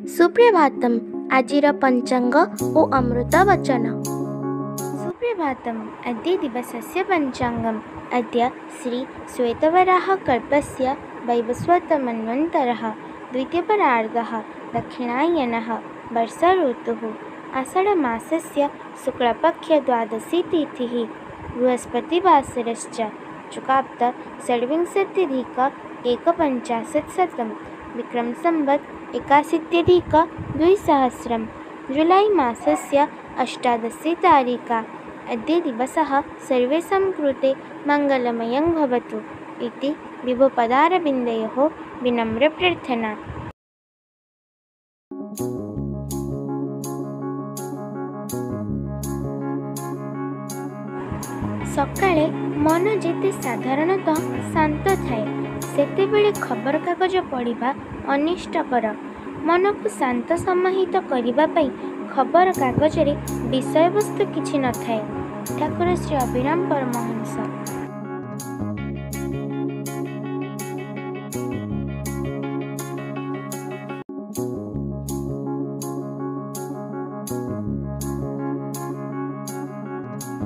सुप्रभातम आजिर पंचांग ओ अमृत वचन। सुप्रभातम अद्य दिवसस्य पंचांगम। अद्य श्री श्वेतवराह कल्पस्य वैवस्वत मन्वन्तरः द्वितीयपरार्धः दक्षिणायनः वर्षा ऋतुः आषाढमासस्य शुक्लपक्ष द्वादशी तिथिः बृहस्पतिवासरश्च चुकाप्त षड्विंशत्यधिक एकपञ्चाशत्शतं विक्रम संवत् 81,200 जुलै मासस्य 18 तारिका। अद्य दिवसः सर्वेषां कृते मङ्गलमयं भवतु इति विभुपदारविन्दयोः विनम्रप्रार्थना। सकाळे मन जेते साधारणतः शांत थाए सेतेबेले खबरकागज पढ़िबा अनिष्टकर। मन को शांत समाहित करिबा पई खबरकागज रे विषयवस्तु किछि न थाए। ठाकुर श्री अभिराम परमहंस।